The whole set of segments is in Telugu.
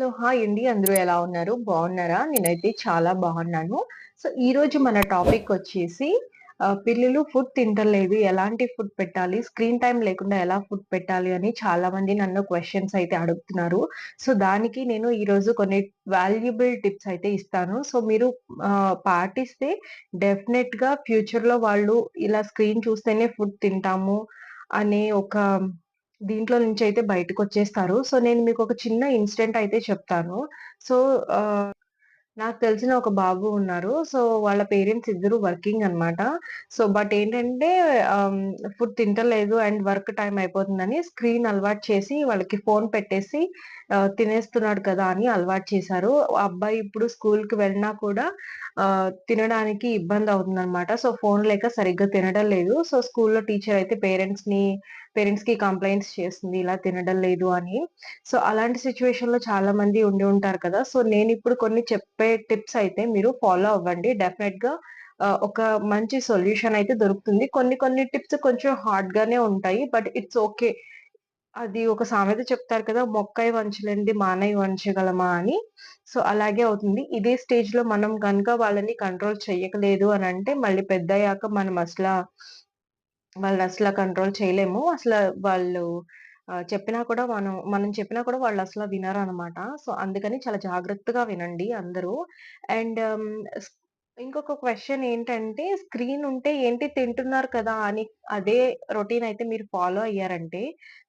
హలో! హాయ్ అండి. అందరూ ఎలా ఉన్నారు? బావున్నారా? నేనైతే చాలా బాగున్నాను. సో, ఈరోజు మన టాపికొచ్చేసి పిల్లలు ఫుడ్ తింటలేదు. ఎలాంటి ఫుడ్ పెట్టాలి? స్క్రీన్ టైమ్ లేకుండా ఎలా ఫుడ్ పెట్టాలి? అని చాలామంది నన్ను క్వెషన్స్ అయితే అడుగుతున్నారు. సో, దానికి నేను ఈరోజు కొన్ని వాల్యుబుల్ టిప్స్ అయితే ఇస్తాను. సో, మీరు పాటిస్తే డెఫినెట్‌గా ఫ్యూచర్‌లో వాళ్ళు ఇలా స్క్రీన్ చూస్తేనే ఫుడ్ తింటాము అనే ఒక దీంట్లో నుంచయితే బయటకొచ్చేస్తారు. సో, నేను మీకొక చిన్న ఇన్సిడెంట్ అయితే చెప్తాను. సో, ఆహ్ నాకు తెలిసిన ఒక బాబు ఉన్నారు. సో, వాళ్ళ పేరెంట్స్ ఇద్దరు వర్కింగ్ అన్నమాట. సో, బట్ ఏంటంటే ఆహ్, ఫుడ్ తింటలేదు అండ్ వర్క్ టైమ్ అయిపోతుందని స్క్రీన్ అలవాటు చేసి వాళ్ళకి ఫోను పెట్టేసి తినేస్తున్నాడు కదా! అని అలవాటు చేశారు. ఆ అబ్బాయి ఇప్పుడు స్కూలుకి వెళ్ళినా కూడా తినడానికి ఇబ్బందవుతుందన్నమాట. సో, ఫోను లేక సరిగ్గా తినడం లేదు. సో, స్కూలులో టీచర్ అయితే పేరెంట్స్‌కి కంప్లెయింట్స్ చేస్తుంది ఇలా తినడం లేదు అని. సో, అలాంటి సిట్యుయేషన్‌లో చాలా మంది ఉండి ఉంటారు కదా! సో, నేనిప్పుడు కొన్ని చెప్పే టిప్స్ అయితే మీరు ఫాలో అవ్వండి. డెఫినెట్‌గా ఒక మంచి సొల్యూషన్ అయితే దొరుకుతుంది. కొన్ని కొన్ని టిప్స్ కొంచెం హార్డ్‌గానే ఉంటాయి. But it's okay. అది ఒక సామెత చెప్తారు కదా! "మొక్కై వంచలేనిది మానై వంచగలమా" అని. సో, అలాగే అవుతుంది. ఇదే స్టేజ్‌లో మనం గనుక వాళ్ళని కంట్రోల్ చెయ్యలేదు అనంటే మళ్ళీ పెద్దయ్యాక వాళ్ళనసల కంట్రోల్ చేయలేము. వాళ్ళు చెప్పినా కూడా మనం చెప్పినా కూడా వాళ్ళసల వినరనమాట. సో, అందుకని చాలా జాగ్రత్తగా వినండి అందరూ. అండ్ స్ ఇంకొక క్వెషన్ ఏంటంటే స్క్రీన్ ఉంటే ఏంటి తింటున్నారు కదా! అని అదే రొటీన్ అయితే మీరు ఫాలో అయ్యారంటే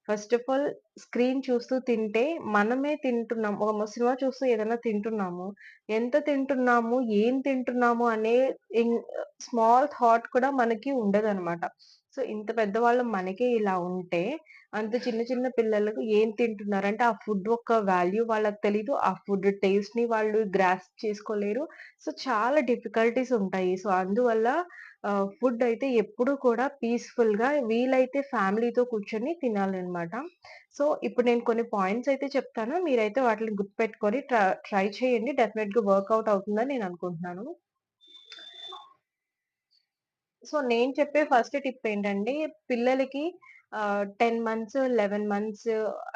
ఫస్ట్ ఆఫ్ ఆల్ స్క్రీన్ చూస్తూ తింటే మనమే తింటున్నాం. సినిమా చూస్తూ ఏదైనా తింటున్నాము. ఎంత తింటున్నాము? ఏం తింటున్నాము? అనే ఇన్ స్మాల్ థాట్ కూడా మనకి ఉండదనమాట. సో, ఇంత పెద్దవాళ్ళం మనకే ఇలా ఉంటే, అంత చిన్న చిన్న పిల్లలకు ఏం తింటున్నారంటే, ఆ ఫుడ్ యొక్క వాల్యూ వాళ్ళకి తెలీదు. ఆ ఫుడ్ టేస్ట్‌ని వాళ్ళు గ్రాస్ప్ చేసుకోలేరు. సో, చాలా డిఫికల్టీస్ ఉంటాయి. సో, అందువల్ల ఫుడ్ అయితే ఎప్పుడు కూడా పీస్‌ఫుల్‌గా వీలైతే ఫ్యామిలీతో కూర్చొని తినాలనమాట. సో, ఇప్పుడు నేను కొన్ని పాయింట్స్ అయితే చెప్తాను. మీరైతే వాటిని గుర్తుపెట్టుకొని ట్రై చేయండి. డెఫినెట్‌గా వర్కౌట్ అవుతుందని నేను అనుకుంటున్నాను. సో, నేను చెప్పే ఫస్ట్ టిప్ ఏంటంటే, పిల్లలకి 10 months, 11 months,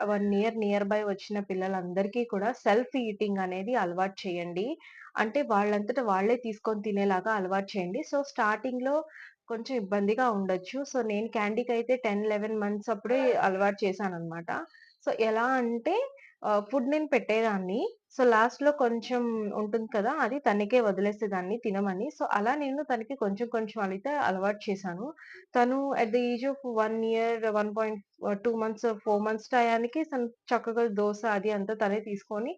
1 year near by వచ్చిన పిల్లలందరికీ కూడా సెల్ఫ్ ఈటింగ్ అనేది అలవాటు చేయండి. అంటే వాళ్ళంతట వాళ్ళే తీసుకొని తినేలాగా అలవాటు చేయండి. సో, స్టార్టింగ్‌లో కొంచెం ఇబ్బందిగా ఉండొచ్చు. సో, నేను క్యాండీకైతే 10, 11 మంత్స్ అప్పుడే అలవాటు చేశాననమాట. సో, ఎలా అంటే ఫుడ్ నేను పెట్టేదాన్ని. సో, లాస్ట్‌లో కొంచెం ఉంటుంది కదా! అది తనకే వదిలేసేదాన్ని తినమని. సో, అలా నేను తనకి కొంచెం కొంచెం అయితే అలవాటు చేశాను. తను at the age of 1 year, 2 months, 4 months టయానికి తను చక్కగా దోస అది అంతా తనే తీసుకొని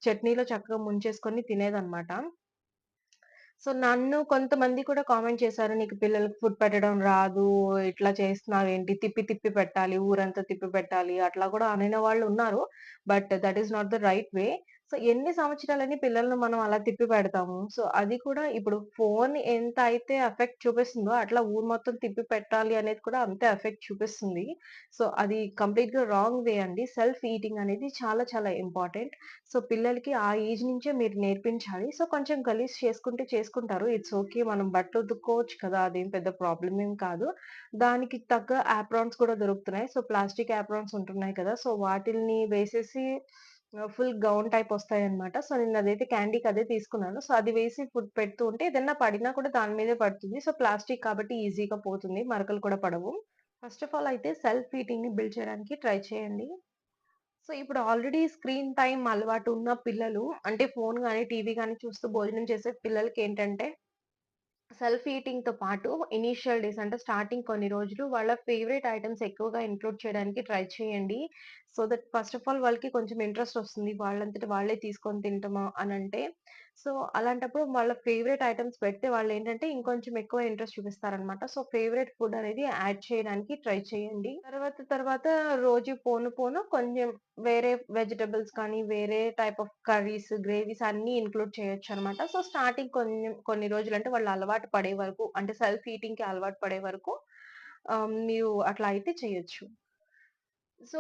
చట్నీలో చక్కగా ముంచేసుకొని తినేదనమాట. సో, నన్ను కొంతమంది కూడా కామెంట్ చేశారు. "నీకు పిల్లలకి ఫుడ్ పెట్టడం రాదు. ఇట్లా చేస్తున్నావేంటి? తిప్పి తిప్పి పెట్టాలి. ఊరంతా తిప్పి పెట్టాలి." అట్లా కూడా అనిన వాళ్ళున్నారు. But that is not the right way. So, ఎన్ని సంవత్సరాలని పిల్లల్ని మనం అలా తిప్పి పెడతాము. సో, అది కూడా ఇప్పుడు ఫోను ఎంత అయితే ఎఫెక్ట్ చూపిస్తుందో, అట్లా ఊరు మొత్తం తిప్పి పెట్టాలి అనేది కూడా అంతే ఎఫెక్ట్ చూపిస్తుంది. సో, అది కంప్లీట్‌గా రాంగ్ వే అండి. సెల్ఫ్ ఈటింగ్ అనేది చాలా చాలా ఇంపార్టెంట్. సో, పిల్లలకి ఆ ఏజ్ నుంచే మీరు నేర్పించాలి. సో, కొంచెం గలీజ్ చేసుకుంటే చేసుకుంటారు. It's okay. మనం బట్టలు ఉతుక్కోవచ్చు కదా! అదేం పెద్ద ప్రాబ్లమ్ ఏం కాదు. దానికి తగ్గ యాప్రాన్స్ కూడా దొరుకుతున్నాయి. సో, ప్లాస్టిక్ యాప్రాన్స్ ఉంటున్నాయి కదా! సో, వాటిల్ని వేసేసి ఫుల్ గౌన్ టైప్ వస్తాయన్నమాట. సో, నేనదైతే క్యాండీకి అదే తీసుకున్నాను. సో, అది వేసి ఫుడ్ పెడుతూ ఉంటే ఏదన్నా పడినా కూడా దాని మీదే పడుతుంది. సో, ప్లాస్టిక్ కాబట్టి ఈజీగా పోతుంది. మరకలు కూడా పడవు. ఫస్ట్ ఆఫ్ ఆల్ అయితే సెల్ఫ్ ఈటింగ్‌ని బిల్డ్ చేయడానికి ట్రై చేయండి. సో, ఇప్పుడు ఆల్రెడీ స్క్రీన్ టైమ్ అలవాటు ఉన్న పిల్లలు అంటే ఫోను గాని, టీవీ గాని చూస్తూ భోజనం చేసే పిల్లలకేంటంటే సెల్ఫ్ ఈటింగ్‌తో పాటు ఇనీషియల్ డేస్ అంటే స్టార్టింగ్ కొన్ని రోజులు వాళ్ళ ఫేవరైట్ ఐటెమ్స్ ఎక్కువగా ఇంక్లూడ్ చేయడానికి ట్రై చేయండి. So that first of all వాళ్ళకి కొంచెం ఇంట్రెస్ట్ వస్తుంది. వాళ్ళంతట వాళ్ళే తీసుకొని తింటమా అనంటే. సో, అలాంటప్పుడు వాళ్ళ ఫేవరైట్ ఐటెమ్స్ పెడితే వాళ్ళేంటంటే ఇంకొంచెం ఎక్కువ ఇంట్రెస్ట్ చూపిస్తారనమాట. సో, ఫేవరైట్ ఫుడ్ అనేది యాడ్ చేయడానికి ట్రై చేయండి. తర్వాత తర్వాత రోజు పోను పోను కొంచెం వేరే వెజిటబుల్స్ కానీ, వేరే టైప్ ఆఫ్ కర్రీస్, గ్రేవీస్ అన్నీ ఇంక్లూడ్ చేయొచ్చనమాట. సో, స్టార్టింగ్ కొన్ని రోజులంటే వాళ్ళు అలవాటు పడే వరకు అంటే సెల్ఫ్ ఈటింగ్‌కి అలవాటు పడే వరకు మీరు అట్లా అయితే చేయొచ్చు. సో,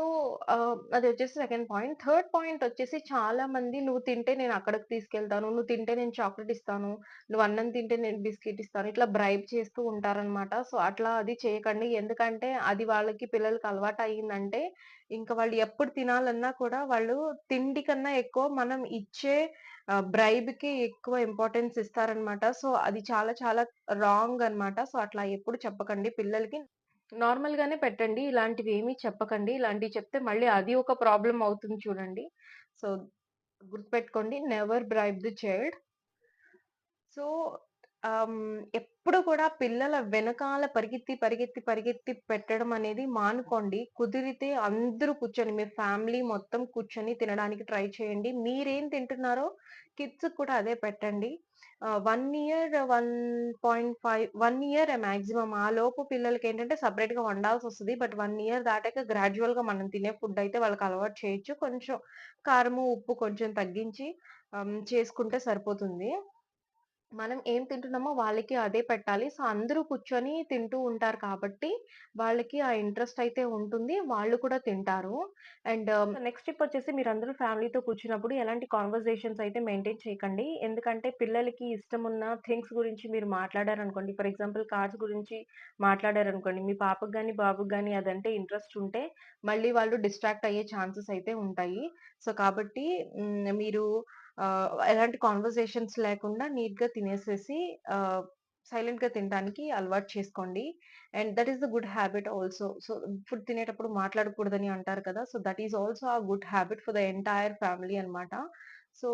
అదొచ్చేసి సెకండ్ పాయింట్. థర్డ్ పాయింట్ వచ్చేసి చాలా మంది "నువ్వు తింటే నేను అక్కడికి తీసుకెళ్తాను. నువ్వు తింటే నేను చాక్లేట్ ఇస్తాను. నువ్వు అన్నం తింటే నేను బిస్కిట్ ఇస్తాను." ఇట్లా బ్రైబ్ చేస్తూ ఉంటారనమాట. సో, అట్లా అది చేయకండి. ఎందుకంటే అది వాళ్ళకి పిల్లలకి అలవాటయిందంటే ఇంక వాళ్ళు ఎప్పుడు తినాలన్నా కూడా వాళ్ళు తిండి కన్నా ఎక్కువ మనం ఇచ్చే బ్రైబ్‌కి ఎక్కువ ఇంపార్టెన్స్ ఇస్తారనమాట. సో, అది చాలా చాలా రాంగ్ అనమాట. సో, అట్లా ఎప్పుడు చెప్పకండి పిల్లలకి. నార్మల్‌గానే పెట్టండి. ఇలాంటివేమీ చెప్పకండి. ఇలాంటివి చెప్తే మళ్ళీ అది ఒక ప్రాబ్లమ్ అవుతుంది చూడండి. సో, గుర్తుపెట్టుకోండి. Never bribe the child. So, ఎప్పుడు కూడా పిల్లల వెనకాల పరిగెత్తి, పరిగెత్తి, పరిగెత్తి పెట్టడం అనేది మానుకోండి. కుదిరితే అందరూ కూర్చొని మీ ఫ్యామిలీ మొత్తం కూర్చొని తినడానికి ట్రై చేయండి. మీరేం తింటున్నారో కిడ్స్‌కి కూడా అదే పెట్టండి. 1 ఇయర్, 1.5 1 ఇయర్ మాక్సిమం. ఆ లోపు పిల్లలకేంటంటే సెపరేట్‌గా వండాల్సొస్తది. బట్ 1 ఇయర్ దాటాక గ్రాడ్యుయల్‌గా మనం తినే ఫుడ్ అయితే వాళ్ళకి అలవాటు చేయొచ్చు. కొంచెం కారము, ఉప్పు కొంచెం తగ్గించి చేసుకుంటే సరిపోతుంది. మనం ఏం తింటున్నామో వాళ్ళకి అదే పెట్టాలి. సో, అందరూ కూర్చొని తింటూ ఉంటారు కాబట్టి, వాళ్ళకి ఆ ఇంట్రెస్ట్ అయితే ఉంటుంది. వాళ్ళు కూడా తింటారు. అండ్ నెక్స్ట్ టిప్ వచ్చేసి మీరందరూ ఫ్యామిలీతో కూర్చున్నప్పుడు ఎలాంటి కాన్వర్జేషన్స్ అయితే మెయింటైన్ చేయకండి. ఎందుకంటే పిల్లలకి ఇష్టమున్న థింగ్స్ గురించి మీరు మాట్లాడారనుకోండి, ఫర్ ఎగ్జాంపుల్ కార్స్ గురించి మాట్లాడారనుకోండి, మీ పాపకి గాని, బాబుకి గాని అదంటే ఇంట్రెస్ట్ ఉంటే, మళ్ళీ వాళ్ళు డిస్ట్రాక్ట్ అయ్యే ఛాన్సెస్ అయితే ఉంటాయి. సో, కాబట్టి మీరు ఎలాంటి కాన్వర్జేషన్స్ లేకుండా నీట్‌గా తినేసేసి సైలెంట్‌గా తినటానికి అలవాటు చేసుకోండి. And that is the good habit also. So, food తినేటప్పుడు మాట్లాడకూడదని అంటారు కదా! So, that is also a good habit for the entire family అన్నమాట. సో,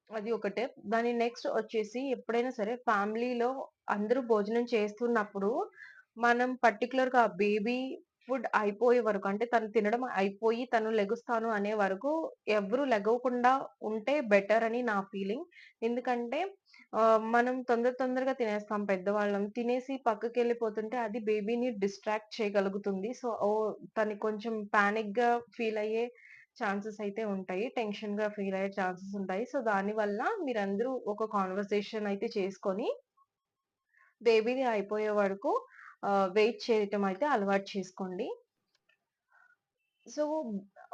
అది ఒక టిప్. దాని నెక్స్ట్ వచ్చేసి ఎప్పుడైనా సరే ఫ్యామిలీలో అందరూ భోజనం చేస్తున్నప్పుడు మనం పర్టిక్యులర్‌గా బేబీ ఫుడ్ అయిపోయే వరకు అంటే తను తినడం అయిపోయి తను లెగుస్తాను అనే వరకు ఎవ్వరు లెగవకుండా ఉంటే బెటర్ అని నా ఫీలింగ్. ఎందుకంటే మనం తొందరగా తినేస్తాం పెద్దవాళ్ళం. తినేసి పక్కకెళ్ళిపోతుంటే అది బేబీని డిస్ట్రాక్ట్ చేయగలుగుతుంది. సో, తను కొంచెం పానిక్‌గా ఫీల్ అయ్యే ఛాన్సెస్ అయితే ఉంటాయి. టెన్షన్‌గా ఫీల్ అయ్యే ఛాన్సెస్ ఉంటాయి. సో, దానివల్ల మీరందరూ ఒక కాన్వర్సేషన్ అయితే చేసుకొని బేబీది అయిపోయే వరకు వెయిట్ చేయటం అయితే అలవాటు చేసుకోండి. సో,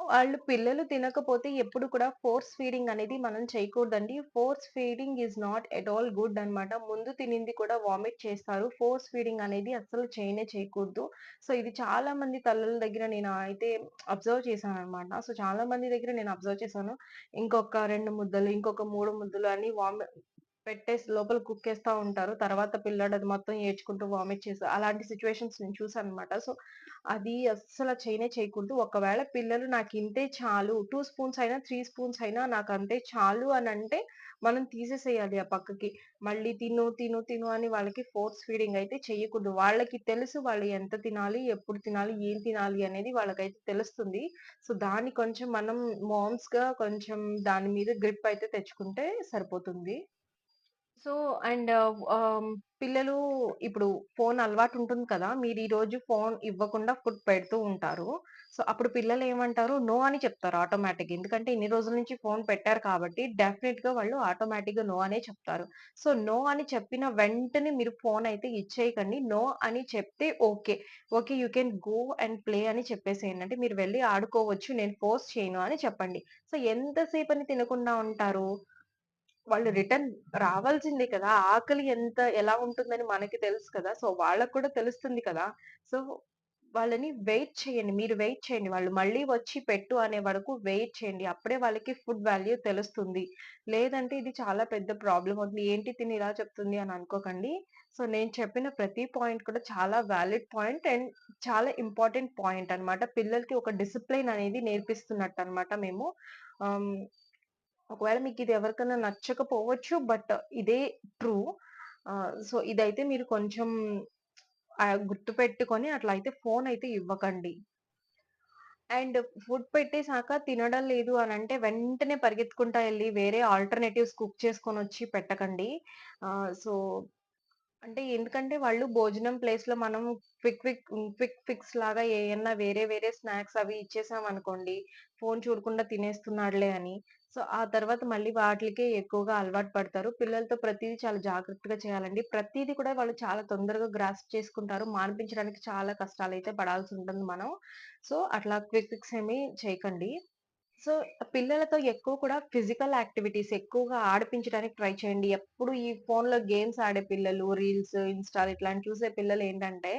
వాళ్ళు పిల్లలు తినకపోతే ఎప్పుడు కూడా ఫోర్స్ ఫీడింగ్ అనేది మనం చేయకూడదండి. Force feeding is not at all good అన్నమాట. ముందు తినింది కూడా వామిట్ చేస్తారు. ఫోర్స్ ఫీడింగ్ అనేది అస్సలు చేయనే చేయకూడదు. సో, ఇది చాలా మంది తల్లుల దగ్గర నేను అయితే అబ్జర్వ్ చేశానన్నమాట. సో, చాలా మంది దగ్గర నేను అబ్జర్వ్ చేశాను. ఇంకొక 2 ముద్దలు, ఇంకొక 3 ముద్దలు అని పెట్టేసి లోపల కుక్కేస్తా ఉంటారు. తర్వాత పిల్లాడు అది మొత్తం ఏడ్చుకుంటూ వామిట్ చేసి అలాంటి సిట్యుయేషన్స్ నేను చూసానన్నమాట. సో, అది అస్సల చేయనే చేయకూడదు. ఒకవేళ పిల్లలు నాకింతే చాలు 2 స్పూన్స్ అయినా, 3 స్పూన్స్ అయినా నాకంతే చాలు అనంటే మనం తీసేసేయాలి ఆ పక్కకి. మళ్ళీ తిను, తిను, తిను అని వాళ్ళకి ఫోర్స్ ఫీడింగ్ అయితే చెయ్యకూడదు. వాళ్ళకి తెలుసు వాళ్ళు ఎంత తినాలి, ఎప్పుడు తినాలి, ఏం తినాలి అనేది వాళ్ళకైతే తెలుస్తుంది. సో, దాన్ని కొంచెం మనం మామ్స్‌గా కొంచెం దాని మీద గ్రిప్ అయితే తెచ్చుకుంటే సరిపోతుంది. సో, అండ్ పిల్లలు ఇప్పుడు ఫోను అలవాటుంటుంది కదా! మీరు ఈరోజు ఫోను ఇవ్వకుండా ఫుడ్ పెడుతూ ఉంటారు. సో, అప్పుడు పిల్లలేమంటారు? నో అని చెప్తారు ఆటోమేటిక్‌గా. ఎందుకంటే ఇన్ని రోజుల నుంచి ఫోను పెట్టారు కాబట్టి డెఫినిట్‌గా వాళ్ళు ఆటోమేటిక్‌గా నో అనే చెప్తారు. సో, నో అని చెప్పిన వెంటనే మీరు ఫోనయితే ఇచ్చేయకండి. నో అని చెప్తే okay. Okay. You can go and play అని చెప్పేసేయండి. అంటే మీరు వెళ్లి ఆడుకోవచ్చు. నేను ఫోర్స్ చేయను అని చెప్పండి. సో, ఎంతసేపని తినకుండా ఉంటారు? వాళ్ళు రిటర్న్ రావాల్సిందే కదా! ఆకలి ఎలా ఉంటుందని మనకి తెలుసు కదా! సో, వాళ్ళకి కూడా తెలుస్తుంది కదా! సో, వాళ్ళని వెయిట్ చేయండి. మీరు వెయిట్ చేయండి. వాళ్ళు మళ్ళీ వచ్చి పెట్టు అనే వరకు వెయిట్ చేయండి. అప్పుడే వాళ్ళకి ఫుడ్ వాల్యూ తెలుస్తుంది. లేదంటే ఇది చాలా పెద్ద ప్రాబ్లమ్ అవుతుంది. ఏంటి తిను ఇలా చెప్తుంది అని అనుకోకండి. సో, నేను చెప్పిన ప్రతి పాయింట్ కూడా చాలా వాలిడ్ పాయింట్ అండ్ చాలా ఇంపార్టెంట్ పాయింట్ అన్నమాట. పిల్లలకి ఒక డిసిప్లిన్ అనేది నేర్పిస్తున్నట్టన్నమాట మేము. ఆహ్ ఒకవేళ మీకిది ఎవరికన్నా నచ్చకపోవచ్చు. బట్ ఇదే ట్రూ. సో, ఇదైతే మీరు కొంచెం గుర్తుపెట్టుకొని అట్లయితే ఫోనయితే ఇవ్వకండి. అండ్ ఫుడ్ పెట్టేసాక తినడం లేదు అనంటే వెంటనే పరిగెత్తుకుంటా ఎళ్లి వేరే ఆల్టర్‌నేటివ్స్ కుక్ చేసుకొనొచ్చి పెట్టకండి. సో, అంటే ఎందుకంటే వాళ్ళు భోజనం ప్లేస్‌లో మనం క్విక్ ఫిక్స్ లాగా ఏయన్నా వేరే వేరే స్నాక్స్ అవి ఇచ్చేసామనుకోండి, ఫోను చూడకుండా తినేస్తున్నాడులే అని. సో, ఆ తర్వాత మళ్ళీ వాటిలికే ఎక్కువగా అలవాటు పడతారు. పిల్లలతో ప్రతీదీ చాలా జాగ్రత్తగా చేయాలండి. ప్రతీది కూడా వాళ్ళు చాలా తొందరగా గ్రాస్ప్ చేసుకుంటారు. మానిపించడానికి చాలా కష్టాలైతే పడాల్సుంటుంది మనం. సో, అట్లా క్విక్ ఫిక్స్ ఏమి చేయకండి. సో, పిల్లలతో ఎక్కువ కూడా ఫిజికల్ యాక్టివిటీస్ ఎక్కువగా ఆడిపించడానికి ట్రై చేయండి. ఎప్పుడు ఈ ఫోన్‌లో గేమ్స్ ఆడే పిల్లలు, రీల్స్, ఇన్‌స్టాలు ఇట్లాంటివి చూసే పిల్లలేంటంటే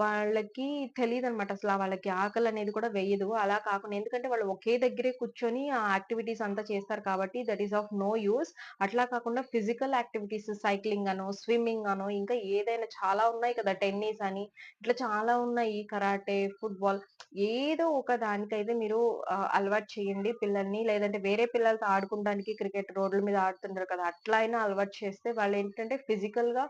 వాళ్ళకి తెలీదనమాట. అసల వాళ్ళకి ఆకలనేది కూడా వేయదు. అలా కాకుండా ఎందుకంటే వాళ్ళు ఒకే దగ్గరే కూర్చొని ఆ యాక్టివిటీస్ అంతా చేస్తారు కాబట్టి that is of no use. అట్లా కాకుండా ఫిజికల్ యాక్టివిటీస్ సైక్లింగ్ అనో, స్విమ్మింగ్ అనో ఇంకా ఏదైనా చాలా ఉన్నాయి కదా! టెన్నిస్ అని ఇట్లా చాలా ఉన్నాయి. కరాటే, ఫుట్‌బాల్ ఏదో ఒక దానికైతే మీరు అలవాటు చేయండి పిల్లల్ని. లేదంటే వేరే పిల్లలతో ఆడుకుంటానికి క్రికెట్ రోడ్ల మీద ఆడుతుంటారు కదా! అట్లా అయినా అలవాటు చేస్తే వాళ్ళేంటంటే ఫిజికల్‌గా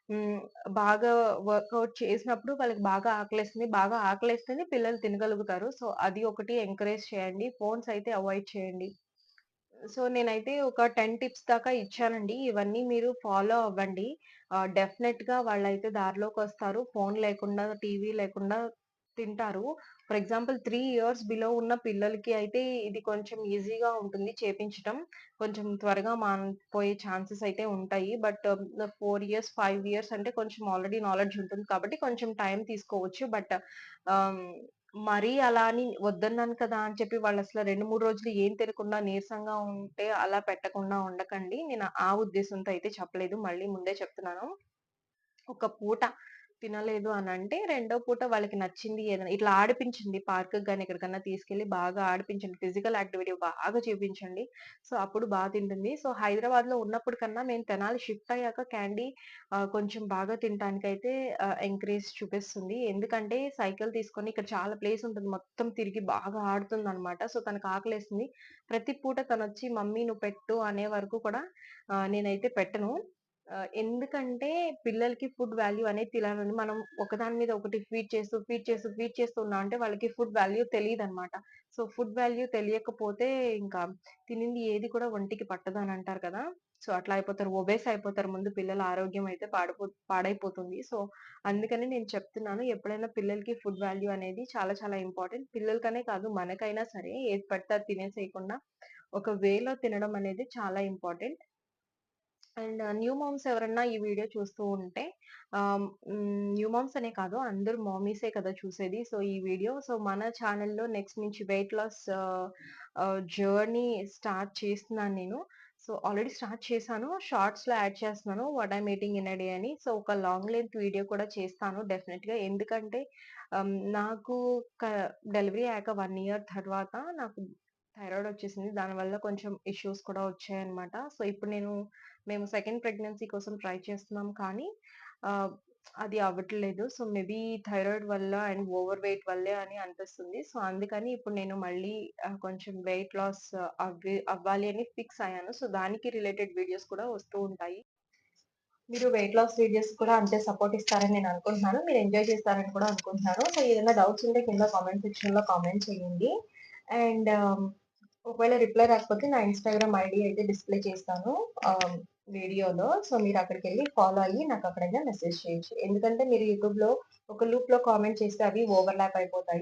హ్మ్. బాగా వర్కౌట్ చేసినప్పుడు వాళ్ళకి బాగా ఆకలేస్తుంది. బాగా ఆకలేస్తేనే పిల్లలు తినగలుగుతారు. సో, అది ఒకటి ఎంకరేజ్ చేయండి. ఫోన్స్ అయితే అవాయిడ్ చేయండి. సో, నేనైతే ఒక 10 టిప్స్ దాకా ఇచ్చానండి. ఇవన్నీ మీరు ఫాలో అవ్వండి. డెఫినెట్‌గా వాళ్ళైతే దారిలోకొస్తారు. ఫోను లేకుండా, టీవీ లేకుండా తింటారు. ఫర్ ఎగ్జాంపుల్ 3 ఇయర్స్ బిలో ఉన్న పిల్లలకి అయితే ఇది కొంచెం ఈజీగా ఉంటుంది చేపించటం. కొంచెం త్వరగా మానిపోయే ఛాన్సెస్ అయితే ఉంటాయి. బట్ 4 ఇయర్స్, 5 ఇయర్స్ అంటే కొంచెం ఆల్రెడీ నాలెడ్జ్ ఉంటుంది కాబట్టి కొంచెం టైం తీసుకోవచ్చు. బట్ ఆహ్, మరీ అలా అని వద్దన్నాను కదా! అని చెప్పి వాళ్ళసల 2, 3 రోజులు ఏం తినకుండా నీరసంగా ఉంటే అలా పెట్టకుండా ఉండకండి. నేను ఆ ఉద్దేశంతో అయితే చెప్పలేదు. మళ్ళీ ముందే చెప్తున్నాను. ఒక పూట తినలేదు అనంటే, రెండో పూట వాళ్ళకి నచ్చింది ఏదైనా ఇట్లా ఆడిపించండి. పార్క్‌కి గాని ఎక్కడికన్నా తీసుకెళ్ళి బాగా ఆడిపించండి. ఫిజికల్ యాక్టివిటీ బాగా చేపించండి. సో, అప్పుడు తింటుంది. సో, హైదరాబాద్‌లో ఉన్నప్పుడు కన్నా మేము తెనాలి షిఫ్ట్ అయ్యాక క్యాండీ కొంచెం బాగా తినటానికైతే ఎంకరేజ్ చూపిస్తుంది. ఎందుకంటే సైకిల్ తీసుకొని ఇక్కడ చాలా ప్లేస్ ఉంటుంది. మొత్తం తిరిగి బాగా ఆడుతుందనమాట. సో, తనకు ఆకలేస్తుంది. ప్రతి పూట తనొచ్చి మమ్మీ నువ్వు పెట్టు అనే వరకు కూడా నేనైతే పెట్టను. ఎందుకంటే పిల్లలకి ఫుడ్ వాల్యూ అనేది తెలవాలండి. మనం ఒకదాని మీద ఒకటి ఫీడ్ చేస్తూ ఉన్నామంటే వాళ్ళకి ఫుడ్ వాల్యూ తెలీదనమాట. సో, ఫుడ్ వాల్యూ తెలియకపోతే ఇంకా తినింది ఏది కూడా ఒంటికి పట్టదని అంటారు కదా! సో, అట్లా అయిపోతారు. ఒబేస్ అయిపోతారు. ముందు పిల్లల ఆరోగ్యం అయితే పాడైపోతుంది. సో, అందుకని నేను చెప్తున్నాను. ఎప్పుడైనా పిల్లలకి ఫుడ్ వాల్యూ అనేది చాలా చాలా ఇంపార్టెంట్. పిల్లలకనే కాదు మనకైనా సరే ఏది పడితే అది తినేసేయకుండా ఒక వేలో తినడం అనేది చాలా ఇంపార్టెంట్. అండ్ న్యూ మామ్స్ ఎవరన్నా ఈ వీడియో చూస్తూ ఉంటే న్యూ మామ్స్ అనే కాదు అందరూ మామీసే కదా చూసేది. సో, ఈ వీడియో సో, మన ఛానెల్‌లో నెక్స్ట్ నుంచి వెయిట్ లాస్ జర్నీ స్టార్ట్ చేస్తున్నాను నేను. సో, ఆల్రెడీ స్టార్ట్ చేశాను. షార్ట్స్‌లో యాడ్ చేస్తున్నాను. What I'm eating in a day అని. సో, ఒక లాంగ్ లెంత్ వీడియో కూడా చేస్తాను డెఫినిట్‌గా. ఎందుకంటే నాకు క డెలివరీ అయ్యాక 1 ఇయర్ తర్వాత నాకు థైరాయిడ్ వచ్చేసింది. దానివల్ల కొంచెం ఇష్యూస్ కూడా వచ్చాయన్నమాట. సో, ఇప్పుడు మేము సెకండ్ ప్రెగ్నెన్సీ కోసం ట్రై చేస్తున్నాం కానీ ఆహ్, అది అవ్వట్లేదు. సో, మేబీ థైరాయిడ్ వల్ల అండ్ ఓవర్ వెయిట్ వల్లే అని అనిపిస్తుంది. సో, అందుకని ఇప్పుడు నేను మళ్ళీ కొంచెం వెయిట్ లాస్ అవ్వాలి అని ఫిక్స్ అయ్యాను. సో, దానికి రిలేటెడ్ వీడియోస్ కూడా వస్తూ ఉంటాయి. మీరు వెయిట్ లాస్ వీడియోస్ కూడా అంతే సపోర్ట్ ఇస్తారని నేను అనుకుంటున్నాను. మీరు ఎంజాయ్ చేస్తారని కూడా అనుకుంటున్నాను. సో, ఏదైనా డౌట్స్ ఉంటే కింద కామెంట్ సెక్షన్‌లో కామెంట్ చేయండి. అండ్ ఒకవేళ రిప్లై రాకపోతే నా ఇన్‌స్టాగ్రామ్ ఐడీ అయితే డిస్‌ప్లే చేస్తాను వీడియోలో. సో, మీరు అక్కడికెళ్ళి ఫాలో అయ్యి నాకు అక్కడైనా మెసేజ్ చేయొచ్చు. ఎందుకంటే మీరు యూట్యూబ్‌లో ఒక లూప్‌లో కామెంట్ చేస్తే అవి ఓవర్‌లాప్ అయిపోతాయి.